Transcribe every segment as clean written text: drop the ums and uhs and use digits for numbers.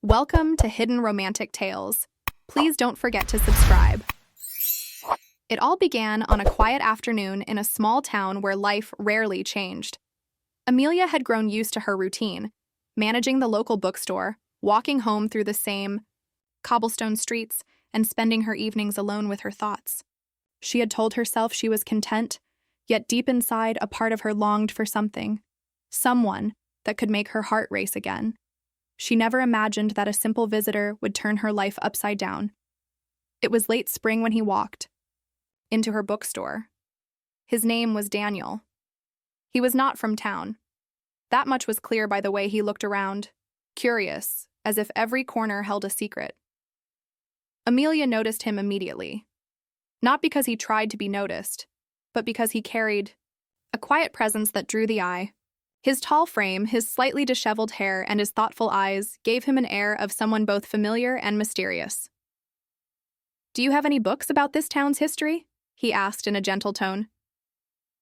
Welcome to Hidden Romantic Tales. Please don't forget to subscribe. It all began on a quiet afternoon in a small town where life rarely changed. Amelia had grown used to her routine, managing the local bookstore, walking home through the same cobblestone streets, and spending her evenings alone with her thoughts. She had told herself she was content, yet deep inside a part of her longed for someone that could make her heart race again. She never imagined that a simple visitor would turn her life upside down. It was late spring when he walked into her bookstore. His name was Daniel. He was not from town. That much was clear by the way he looked around, curious, as if every corner held a secret. Amelia noticed him immediately. Not because he tried to be noticed, but because he carried a quiet presence that drew the eye. His tall frame, his slightly disheveled hair, and his thoughtful eyes gave him an air of someone both familiar and mysterious. "Do you have any books about this town's history?" he asked in a gentle tone.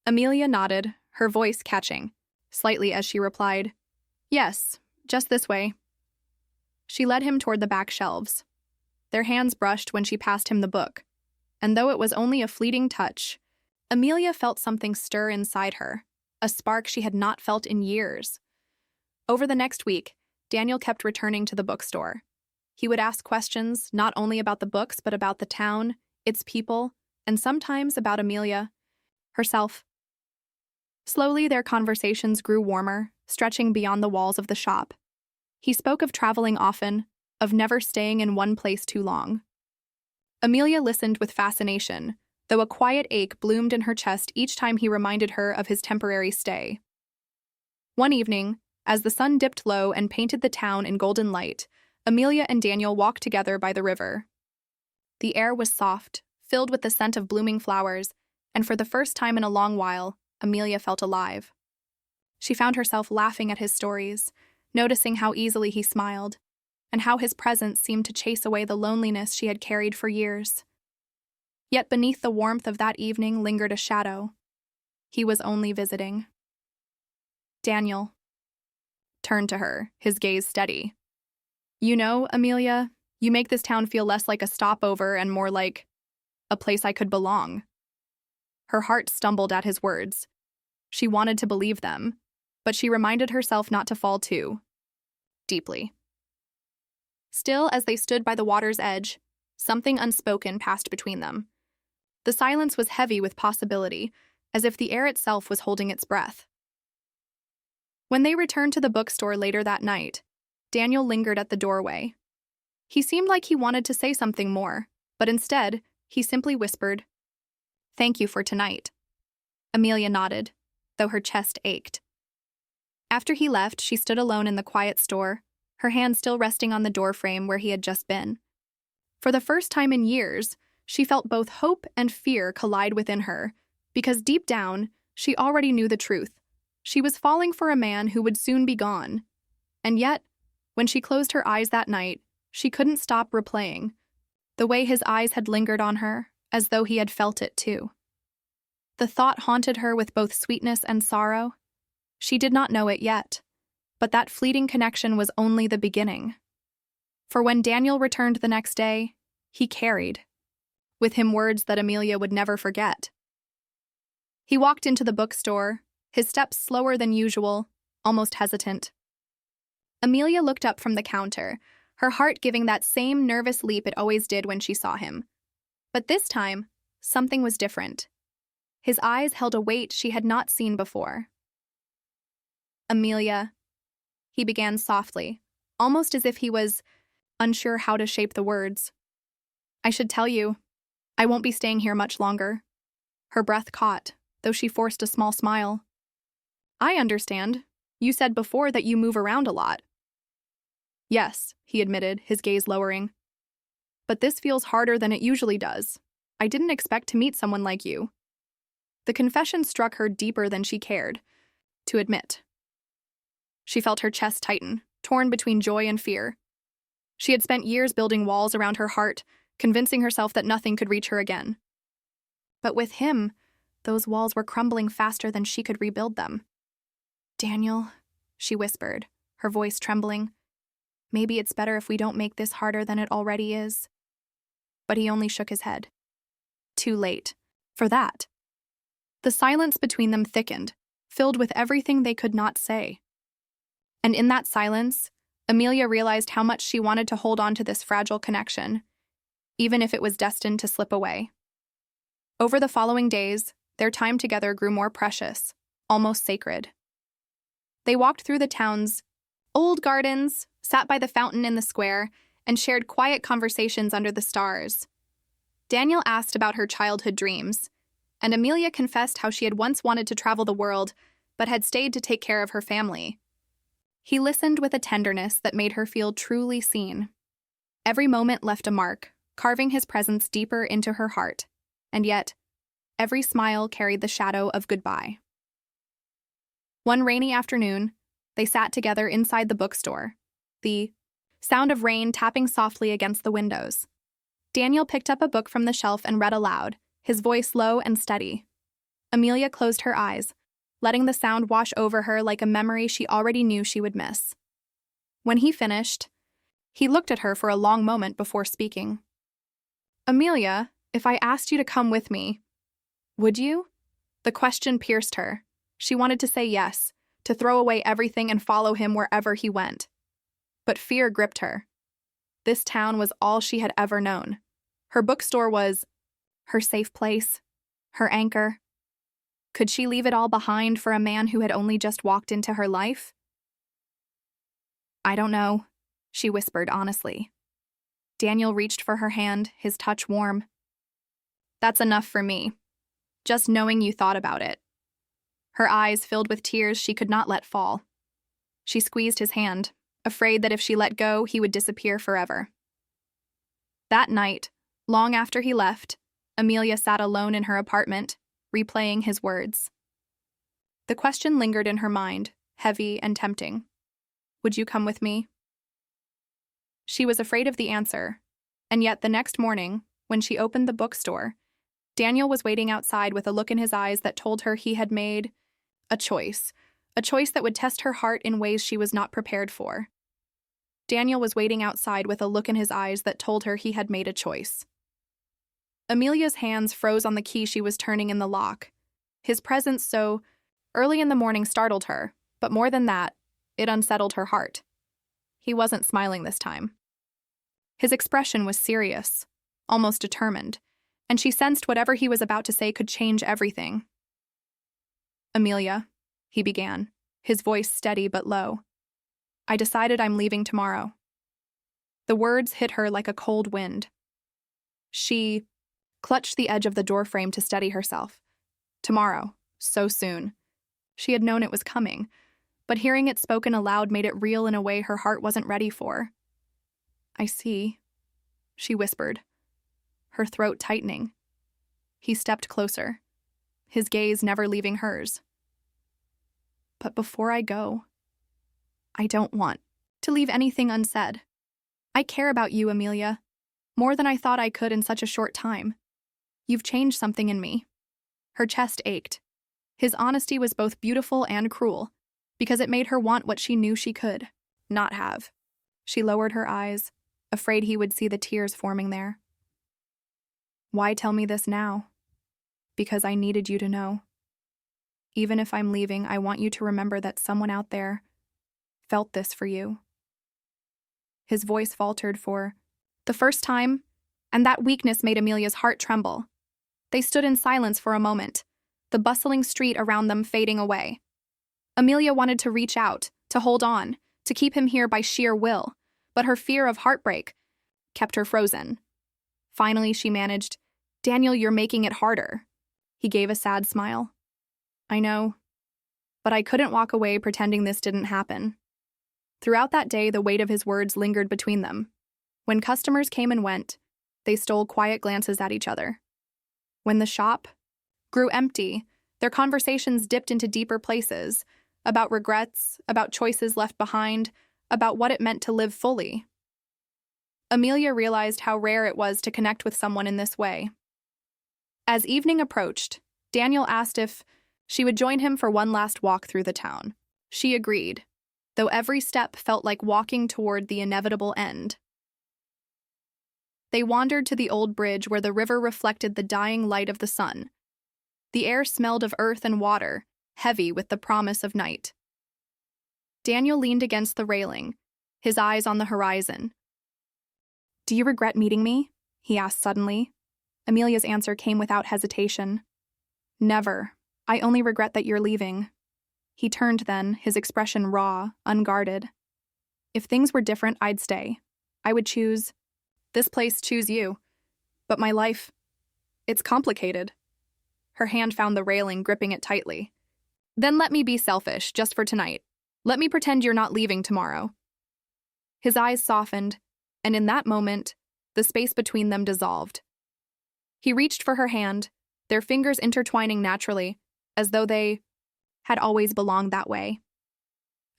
Amelia nodded, her voice catching slightly as she replied, "Yes, just this way." She led him toward the back shelves. Their hands brushed when she passed him the book, and though it was only a fleeting touch, Amelia felt something stir inside her. A spark she had not felt in years. Over the next week, Daniel kept returning to the bookstore. He would ask questions not only about the books but about the town, its people, and sometimes about Amelia herself. Slowly, their conversations grew warmer, stretching beyond the walls of the shop. He spoke of traveling often, of never staying in one place too long. Amelia listened with fascination, though a quiet ache bloomed in her chest each time he reminded her of his temporary stay. One evening, as the sun dipped low and painted the town in golden light, Amelia and Daniel walked together by the river. The air was soft, filled with the scent of blooming flowers, and for the first time in a long while, Amelia felt alive. She found herself laughing at his stories, noticing how easily he smiled, and how his presence seemed to chase away the loneliness she had carried for years. Yet beneath the warmth of that evening lingered a shadow. He was only visiting. Daniel turned to her, his gaze steady. "You know, Amelia, you make this town feel less like a stopover and more like a place I could belong." Her heart stumbled at his words. She wanted to believe them, but she reminded herself not to fall too deeply. Still, as they stood by the water's edge, something unspoken passed between them. The silence was heavy with possibility, as if the air itself was holding its breath. When they returned to the bookstore later that night, Daniel lingered at the doorway. He seemed like he wanted to say something more, but instead, he simply whispered, "Thank you for tonight." Amelia nodded, though her chest ached. After he left, she stood alone in the quiet store, her hand still resting on the doorframe where he had just been. For the first time in years, she felt both hope and fear collide within her, because deep down, she already knew the truth. She was falling for a man who would soon be gone. And yet, when she closed her eyes that night, she couldn't stop replaying the way his eyes had lingered on her, as though he had felt it too. The thought haunted her with both sweetness and sorrow. She did not know it yet, but that fleeting connection was only the beginning. For when Daniel returned the next day, he carried with him words that Amelia would never forget. He walked into the bookstore, his steps slower than usual, almost hesitant. Amelia looked up from the counter, her heart giving that same nervous leap it always did when she saw him. But this time, something was different. His eyes held a weight she had not seen before. "Amelia," he began softly, almost as if he was unsure how to shape the words. "I should tell you, I won't be staying here much longer." Her breath caught, though she forced a small smile. "I understand. You said before that you move around a lot." "Yes," he admitted, his gaze lowering. "But this feels harder than it usually does. I didn't expect to meet someone like you." The confession struck her deeper than she cared to admit. She felt her chest tighten, torn between joy and fear. She had spent years building walls around her heart, convincing herself that nothing could reach her again. But with him, those walls were crumbling faster than she could rebuild them. "Daniel," she whispered, her voice trembling, Maybe it's better if we don't make this harder than it already is. But he only shook his head. Too late. For that. The silence between them thickened, filled with everything they could not say. And in that silence, Amelia realized how much she wanted to hold on to this fragile connection, even if it was destined to slip away. Over the following days, their time together grew more precious, almost sacred. They walked through the town's old gardens, sat by the fountain in the square, and shared quiet conversations under the stars. Daniel asked about her childhood dreams, and Amelia confessed how she had once wanted to travel the world, but had stayed to take care of her family. He listened with a tenderness that made her feel truly seen. Every moment left a mark, carving his presence deeper into her heart, and yet, every smile carried the shadow of goodbye. One rainy afternoon, they sat together inside the bookstore, the sound of rain tapping softly against the windows. Daniel picked up a book from the shelf and read aloud, his voice low and steady. Amelia closed her eyes, letting the sound wash over her like a memory she already knew she would miss. When he finished, he looked at her for a long moment before speaking. "Amelia, if I asked you to come with me, would you?" The question pierced her. She wanted to say yes, to throw away everything and follow him wherever he went. But fear gripped her. This town was all she had ever known. Her bookstore was her safe place, her anchor. Could she leave it all behind for a man who had only just walked into her life? "I don't know," she whispered honestly. Daniel reached for her hand, his touch warm. "That's enough for me. Just knowing you thought about it." Her eyes filled with tears she could not let fall. She squeezed his hand, afraid that if she let go, he would disappear forever. That night, long after he left, Amelia sat alone in her apartment, replaying his words. The question lingered in her mind, heavy and tempting. "Would you come with me?" She was afraid of the answer, and yet the next morning, when she opened the bookstore, Daniel was waiting outside with a look in his eyes that told her he had made a choice that would test her heart in ways she was not prepared for. Daniel was waiting outside with a look in his eyes that told her he had made a choice. Amelia's hands froze on the key she was turning in the lock. His presence so early in the morning startled her, but more than that, it unsettled her heart. He wasn't smiling this time. His expression was serious, almost determined, and she sensed whatever he was about to say could change everything. "Amelia," he began, his voice steady but low. "I decided I'm leaving tomorrow." The words hit her like a cold wind. She clutched the edge of the doorframe to steady herself. Tomorrow, so soon. She had known it was coming, but hearing it spoken aloud made it real in a way her heart wasn't ready for. "I see," she whispered, her throat tightening. He stepped closer, his gaze never leaving hers. "But before I go, I don't want to leave anything unsaid. I care about you, Amelia, more than I thought I could in such a short time. You've changed something in me." Her chest ached. His honesty was both beautiful and cruel, because it made her want what she knew she could not have. She lowered her eyes, afraid he would see the tears forming there. "Why tell me this now?" "Because I needed you to know. Even if I'm leaving, I want you to remember that someone out there felt this for you." His voice faltered for the first time, and that weakness made Amelia's heart tremble. They stood in silence for a moment, the bustling street around them fading away. Amelia wanted to reach out, to hold on, to keep him here by sheer will, but her fear of heartbreak kept her frozen. Finally, she managed, "Daniel, you're making it harder." He gave a sad smile. "I know, but I couldn't walk away pretending this didn't happen." Throughout that day, the weight of his words lingered between them. When customers came and went, they stole quiet glances at each other. When the shop grew empty, their conversations dipped into deeper places, about regrets, about choices left behind, about what it meant to live fully. Amelia realized how rare it was to connect with someone in this way. As evening approached, Daniel asked if she would join him for one last walk through the town. She agreed, though every step felt like walking toward the inevitable end. They wandered to the old bridge where the river reflected the dying light of the sun. The air smelled of earth and water, heavy with the promise of night. Daniel leaned against the railing, his eyes on the horizon. "Do you regret meeting me?" he asked suddenly. Amelia's answer came without hesitation. "Never. I only regret that you're leaving." He turned then, his expression raw, unguarded. "If things were different, I'd stay. I would choose this place, choose you. But my life, it's complicated." Her hand found the railing, gripping it tightly. "Then let me be selfish, just for tonight. Let me pretend you're not leaving tomorrow." His eyes softened, and in that moment, the space between them dissolved. He reached for her hand, their fingers intertwining naturally, as though they had always belonged that way.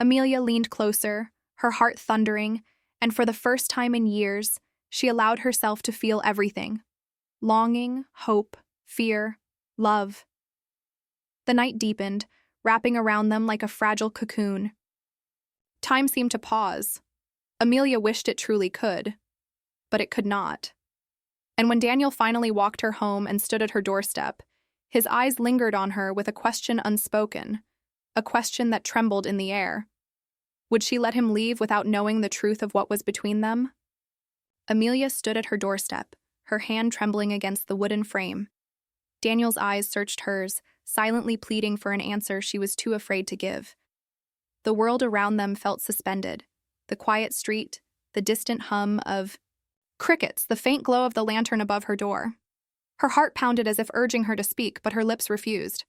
Amelia leaned closer, her heart thundering, and for the first time in years, she allowed herself to feel everything: longing, hope, fear, love. The night deepened, wrapping around them like a fragile cocoon. Time seemed to pause. Amelia wished it truly could, but it could not. And when Daniel finally walked her home and stood at her doorstep, his eyes lingered on her with a question unspoken, a question that trembled in the air. Would she let him leave without knowing the truth of what was between them? Amelia stood at her doorstep, her hand trembling against the wooden frame. Daniel's eyes searched hers, silently pleading for an answer she was too afraid to give. The world around them felt suspended. The quiet street, the distant hum of crickets, the faint glow of the lantern above her door. Her heart pounded as if urging her to speak, but her lips refused.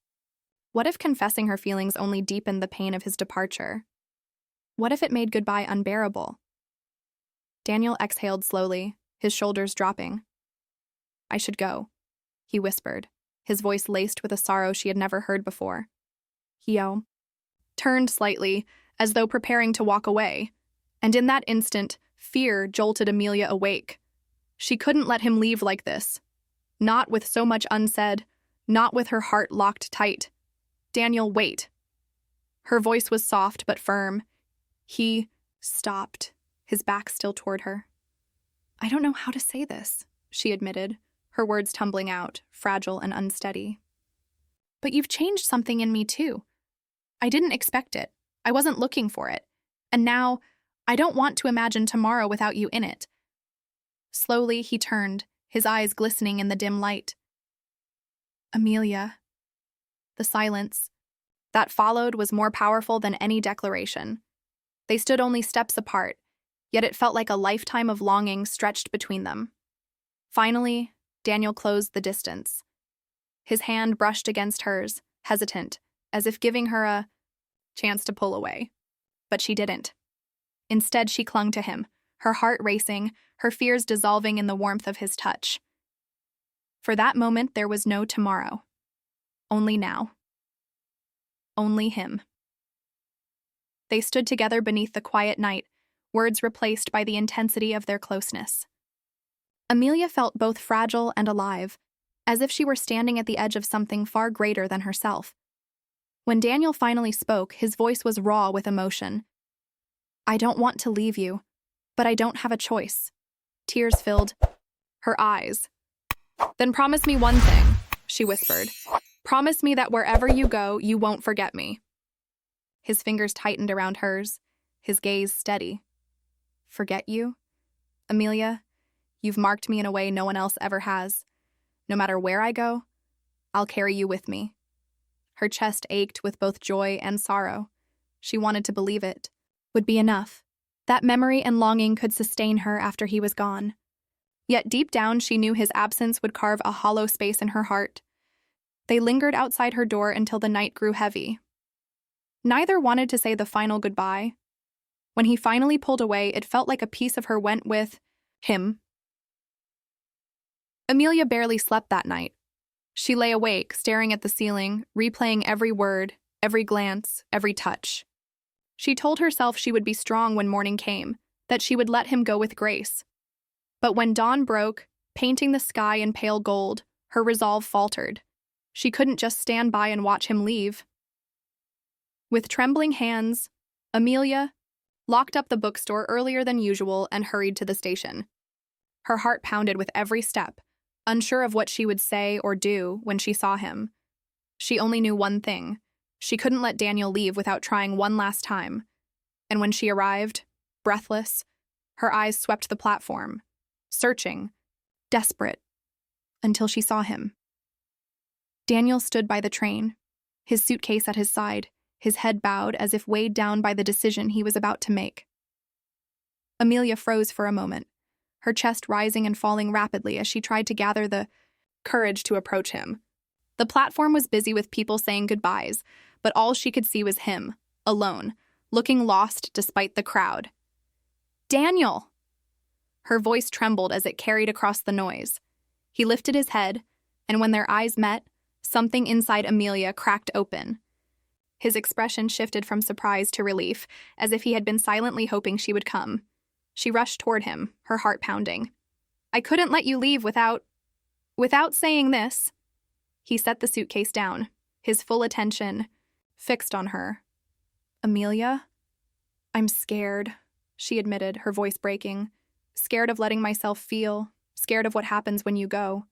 What if confessing her feelings only deepened the pain of his departure? What if it made goodbye unbearable? Daniel exhaled slowly, his shoulders dropping. "I should go," he whispered, his voice laced with a sorrow she had never heard before. Hio turned slightly, as though preparing to walk away, and in that instant, fear jolted Amelia awake. She couldn't let him leave like this. Not with so much unsaid, not with her heart locked tight. "Daniel, wait." Her voice was soft but firm. He stopped, his back still toward her. "I don't know how to say this," she admitted, her words tumbling out, fragile and unsteady. "But you've changed something in me too. I didn't expect it. I wasn't looking for it. And now, I don't want to imagine tomorrow without you in it." Slowly, he turned, his eyes glistening in the dim light. "Amelia." The silence that followed was more powerful than any declaration. They stood only steps apart, yet it felt like a lifetime of longing stretched between them. Finally, Daniel closed the distance. His hand brushed against hers, hesitant, as if giving her a chance to pull away. But she didn't. Instead, she clung to him, her heart racing, her fears dissolving in the warmth of his touch. For that moment, there was no tomorrow. Only now. Only him. They stood together beneath the quiet night, words replaced by the intensity of their closeness. Amelia felt both fragile and alive, as if she were standing at the edge of something far greater than herself. When Daniel finally spoke, his voice was raw with emotion. "I don't want to leave you, but I don't have a choice." Tears filled her eyes. "Then promise me one thing," she whispered. "Promise me that wherever you go, you won't forget me." His fingers tightened around hers, his gaze steady. "Forget you? Amelia, you've marked me in a way no one else ever has. No matter where I go, I'll carry you with me." Her chest ached with both joy and sorrow. She wanted to believe it would be enough. That memory and longing could sustain her after he was gone. Yet deep down, she knew his absence would carve a hollow space in her heart. They lingered outside her door until the night grew heavy. Neither wanted to say the final goodbye. When he finally pulled away, it felt like a piece of her went with him. Amelia barely slept that night. She lay awake, staring at the ceiling, replaying every word, every glance, every touch. She told herself she would be strong when morning came, that she would let him go with grace. But when dawn broke, painting the sky in pale gold, her resolve faltered. She couldn't just stand by and watch him leave. With trembling hands, Amelia locked up the bookstore earlier than usual, and hurried to the station. Her heart pounded with every step, unsure of what she would say or do when she saw him. She only knew one thing. She couldn't let Daniel leave without trying one last time. And when she arrived, breathless, her eyes swept the platform, searching, desperate, until she saw him. Daniel stood by the train, his suitcase at his side, his head bowed as if weighed down by the decision he was about to make. Amelia froze for a moment, her chest rising and falling rapidly as she tried to gather the courage to approach him. The platform was busy with people saying goodbyes, but all she could see was him, alone, looking lost despite the crowd. "Daniel!" Her voice trembled as it carried across the noise. He lifted his head, and when their eyes met, something inside Amelia cracked open. His expression shifted from surprise to relief, as if he had been silently hoping she would come. She rushed toward him, her heart pounding. "I couldn't let you leave without saying this." He set the suitcase down, his full attention fixed on her. "Amelia? I'm scared," she admitted, her voice breaking. "Scared of letting myself feel, scared of what happens when you go.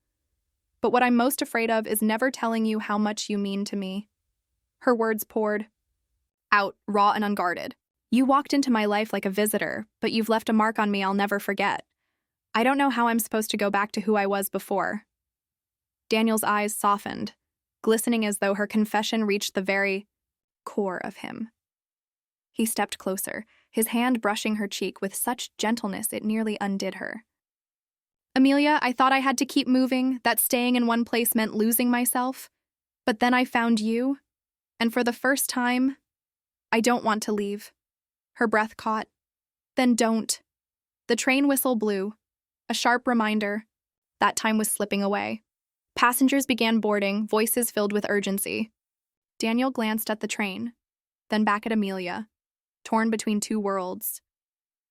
But what I'm most afraid of is never telling you how much you mean to me." Her words poured out, raw and unguarded. "You walked into my life like a visitor, but you've left a mark on me I'll never forget. I don't know how I'm supposed to go back to who I was before." Daniel's eyes softened, glistening as though her confession reached the very core of him. He stepped closer, his hand brushing her cheek with such gentleness it nearly undid her. "Amelia, I thought I had to keep moving, that staying in one place meant losing myself. But then I found you, and for the first time, I don't want to leave." Her breath caught. "Then don't." The train whistle blew, a sharp reminder that time was slipping away. Passengers began boarding, voices filled with urgency. Daniel glanced at the train, then back at Amelia, torn between two worlds,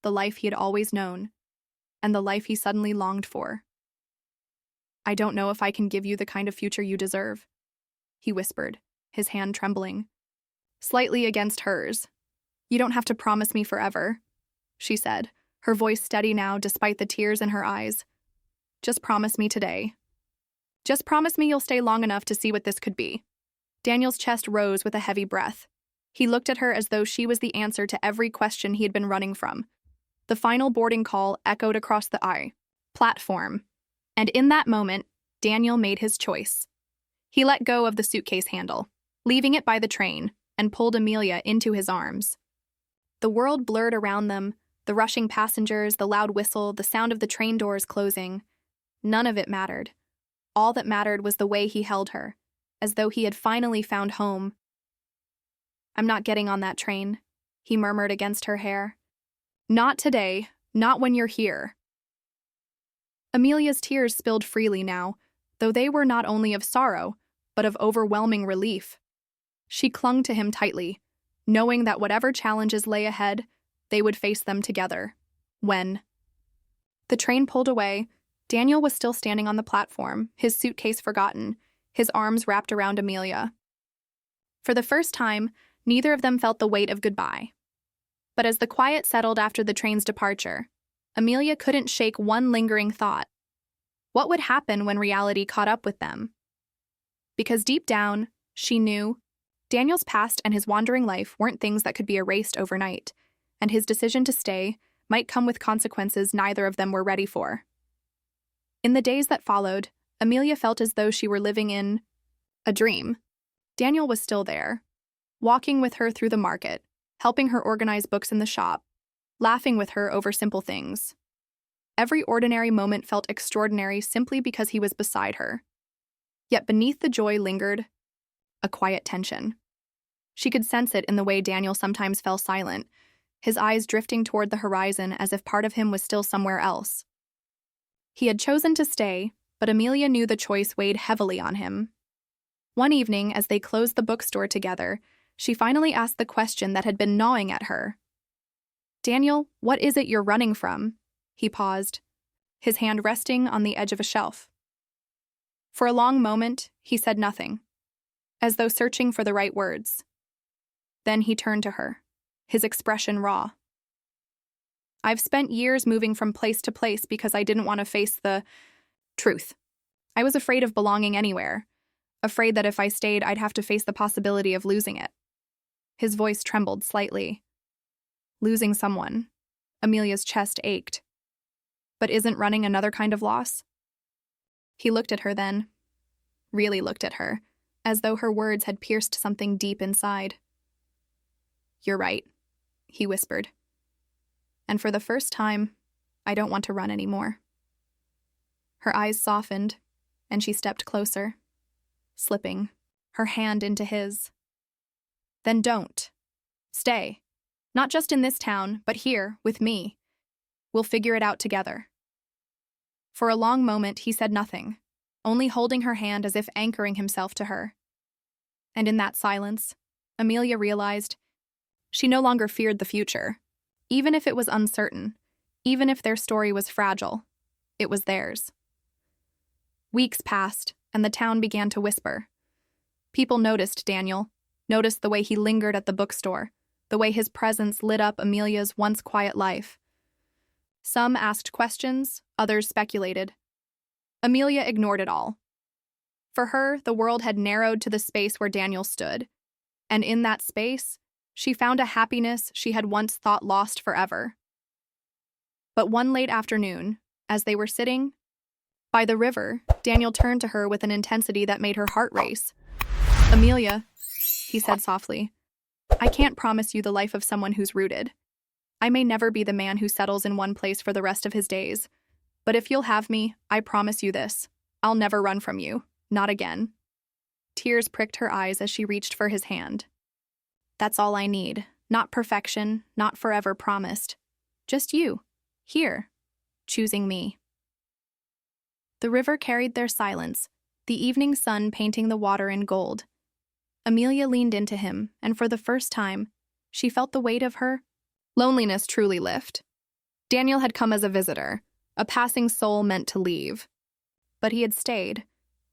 the life he had always known, and the life he suddenly longed for. "I don't know if I can give you the kind of future you deserve," he whispered, his hand trembling slightly against hers. "You don't have to promise me forever," she said, her voice steady now despite the tears in her eyes. "Just promise me today. Just promise me you'll stay long enough to see what this could be." Daniel's chest rose with a heavy breath. He looked at her as though she was the answer to every question he had been running from. The final boarding call echoed across the platform, and in that moment, Daniel made his choice. He let go of the suitcase handle, leaving it by the train, and pulled Amelia into his arms. The world blurred around them, the rushing passengers, the loud whistle, the sound of the train doors closing. None of it mattered. All that mattered was the way he held her, as though he had finally found home. "I'm not getting on that train," he murmured against her hair. "Not today, not when you're here." Amelia's tears spilled freely now, though they were not only of sorrow, but of overwhelming relief. She clung to him tightly, knowing that whatever challenges lay ahead, they would face them together. When the train pulled away, Daniel was still standing on the platform, his suitcase forgotten, his arms wrapped around Amelia. For the first time, neither of them felt the weight of goodbye. But as the quiet settled after the train's departure, Amelia couldn't shake one lingering thought. What would happen when reality caught up with them? Because deep down, she knew Daniel's past and his wandering life weren't things that could be erased overnight, and his decision to stay might come with consequences neither of them were ready for. In the days that followed, Amelia felt as though she were living in a dream. Daniel was still there, walking with her through the market, helping her organize books in the shop, laughing with her over simple things. Every ordinary moment felt extraordinary simply because he was beside her. Yet beneath the joy lingered a quiet tension. She could sense it in the way Daniel sometimes fell silent, his eyes drifting toward the horizon as if part of him was still somewhere else. He had chosen to stay, but Amelia knew the choice weighed heavily on him. One evening, as they closed the bookstore together, she finally asked the question that had been gnawing at her. "Daniel, what is it you're running from?" He paused, his hand resting on the edge of a shelf. For a long moment, he said nothing, as though searching for the right words. Then he turned to her, his expression raw. I've spent years moving from place to place because I didn't want to face the truth. I was afraid of belonging anywhere, afraid that if I stayed, I'd have to face the possibility of losing it. His voice trembled slightly. Losing someone. Amelia's chest ached. But isn't running another kind of loss? He looked at her then, really looked at her, as though her words had pierced something deep inside. "You're right," he whispered. "And for the first time, I don't want to run anymore." Her eyes softened, and she stepped closer, slipping her hand into his. "Then don't. Stay. Not just in this town, but here, with me. We'll figure it out together." For a long moment, he said nothing, only holding her hand as if anchoring himself to her. And in that silence, Amelia realized she no longer feared the future. Even if it was uncertain, even if their story was fragile, it was theirs. Weeks passed, and the town began to whisper. People noticed Daniel, noticed the way he lingered at the bookstore, the way his presence lit up Amelia's once quiet life. Some asked questions, others speculated. Amelia ignored it all. For her, the world had narrowed to the space where Daniel stood, and in that space, she found a happiness she had once thought lost forever. But one late afternoon, as they were sitting by the river, Daniel turned to her with an intensity that made her heart race. "Amelia," he said softly, "I can't promise you the life of someone who's rooted. I may never be the man who settles in one place for the rest of his days. But if you'll have me, I promise you this. I'll never run from you. Not again." Tears pricked her eyes as she reached for his hand. "That's all I need. Not perfection, not forever promised. Just you, here, choosing me." The river carried their silence, the evening sun painting the water in gold. Amelia leaned into him, and for the first time, she felt the weight of her loneliness truly lift. Daniel had come as a visitor, a passing soul meant to leave. But he had stayed,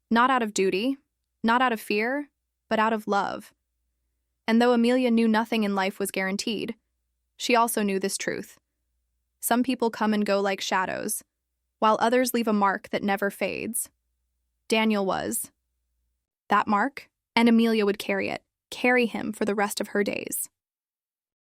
not out of duty, not out of fear, but out of love. And though Amelia knew nothing in life was guaranteed, she also knew this truth. Some people come and go like shadows, while others leave a mark that never fades. Daniel was that mark, and Amelia would carry him for the rest of her days.